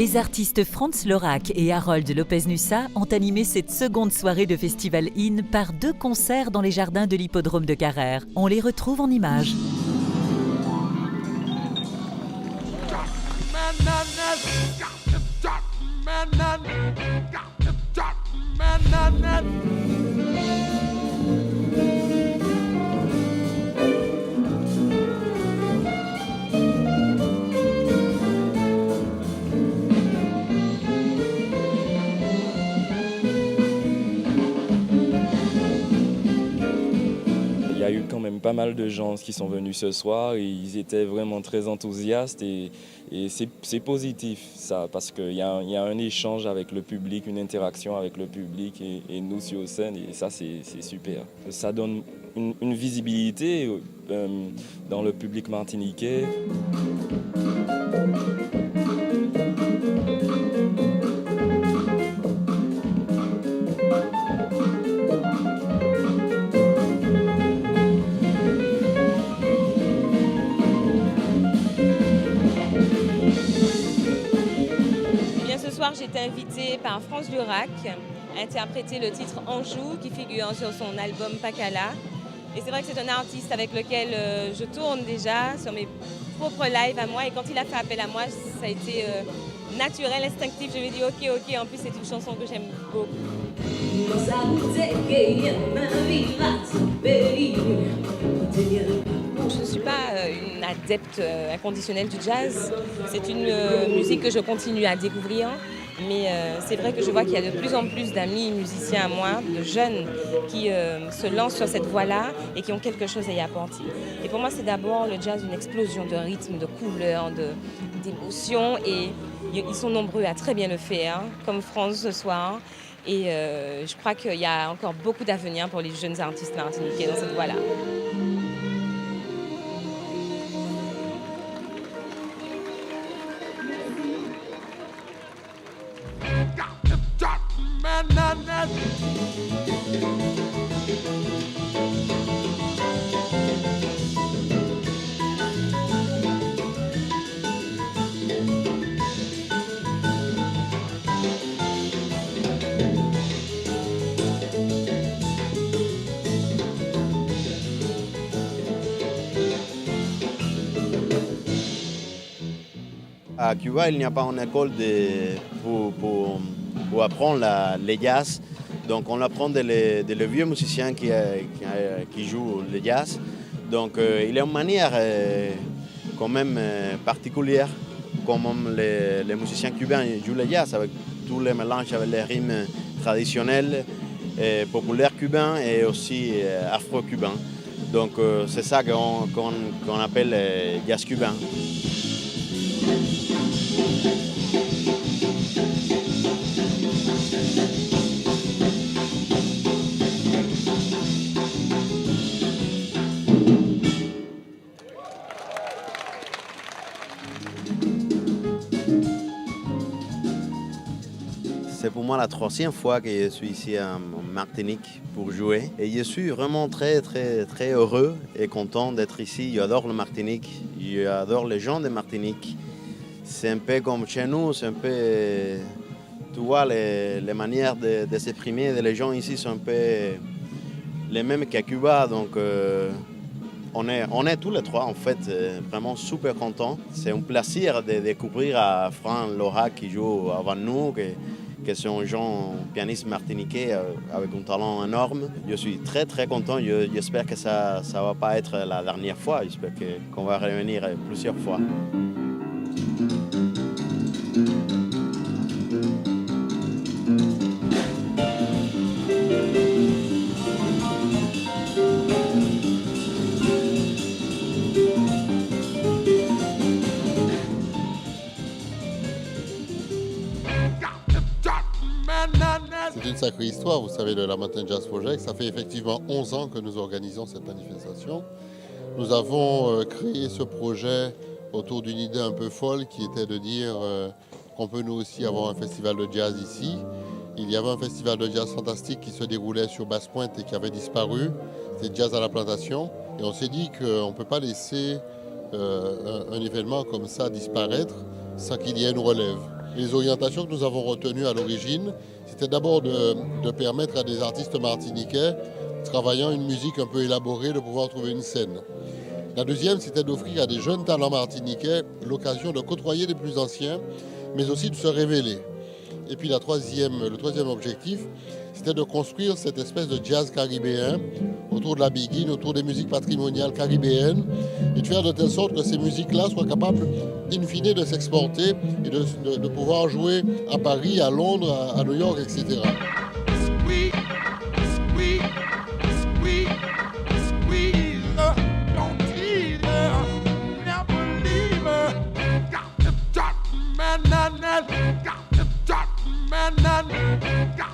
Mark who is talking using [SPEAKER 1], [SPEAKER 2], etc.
[SPEAKER 1] Les artistes Franz Lorach et Harold Lopez-Nussa ont animé cette seconde soirée de Festival In par 2 concerts dans les jardins de l'hippodrome de Carrère. On les retrouve en images.
[SPEAKER 2] Il y a eu quand même pas mal de gens qui sont venus ce soir et ils étaient vraiment très enthousiastes et c'est positif ça parce qu'il y a un échange avec le public, une interaction avec le public et nous sur scène et ça c'est super. Ça donne une visibilité dans le public martiniquais.
[SPEAKER 3] J'ai été invitée par Franz Lorach à interpréter le titre Anjou qui figure sur son album Pacala. Et c'est vrai que c'est un artiste avec lequel je tourne déjà sur mes propres lives à moi. Et quand il a fait appel à moi, ça a été naturel, instinctif. Je me suis dit ok, en plus c'est une chanson que j'aime beaucoup. Je ne suis pas une adepte inconditionnelle du jazz. C'est une musique que je continue à découvrir. Mais c'est vrai que je vois qu'il y a de plus en plus d'amis musiciens à moi, de jeunes, qui se lancent sur cette voie-là et qui ont quelque chose à y apporter. Et pour moi, c'est d'abord le jazz, une explosion de rythme, de couleurs, d'émotions. Et ils sont nombreux à très bien le faire, comme Franz ce soir. Et je crois qu'il y a encore beaucoup d'avenir pour les jeunes artistes martiniquais dans cette voie-là.
[SPEAKER 4] À Cuba, il n'y a pas une école pour apprendre le jazz. Donc on apprend des vieux musiciens qui jouent le jazz. Donc il y a une manière quand même particulière, comme les musiciens cubains jouent le jazz, avec tous les mélanges avec les rythmes traditionnels, populaires cubains et aussi afro-cubains. Donc c'est ça qu'on appelle jazz cubain. C'est pour moi la 3e fois que je suis ici en Martinique pour jouer. Et je suis vraiment très heureux et content d'être ici. J'adore le Martinique, j'adore les gens de Martinique. C'est un peu comme chez nous, c'est un peu... Tu vois, les manières de s'exprimer des gens ici sont un peu les mêmes qu'à Cuba. Donc on est tous les 3 en fait vraiment super contents. C'est un plaisir de découvrir à Franz Lorach qui joue avant nous, que sont des gens pianistes martiniquais avec un talent énorme. Je suis très content. J'espère que ça ne va pas être la dernière fois. J'espère qu'on va revenir plusieurs fois.
[SPEAKER 5] C'est une sacrée histoire, vous savez, le Lamantin Jazz Project. Ça fait effectivement 11 ans que nous organisons cette manifestation. Nous avons créé ce projet autour d'une idée un peu folle qui était de dire qu'on peut nous aussi avoir un festival de jazz ici. Il y avait un festival de jazz fantastique qui se déroulait sur Basse-Pointe et qui avait disparu. C'était Jazz à la Plantation. Et on s'est dit qu'on ne peut pas laisser un événement comme ça disparaître sans qu'il y ait une relève. Les orientations que nous avons retenues à l'origine, c'était d'abord de permettre à des artistes martiniquais travaillant une musique un peu élaborée de pouvoir trouver une scène. La deuxième, c'était d'offrir à des jeunes talents martiniquais l'occasion de côtoyer les plus anciens, mais aussi de se révéler. Et puis le troisième objectif, c'était de construire cette espèce de jazz caribéen autour de la biguine, autour des musiques patrimoniales caribéennes, et de faire de telle sorte que ces musiques-là soient capables, in fine, de s'exporter et de pouvoir jouer à Paris, à Londres, à New York, etc.
[SPEAKER 6] Got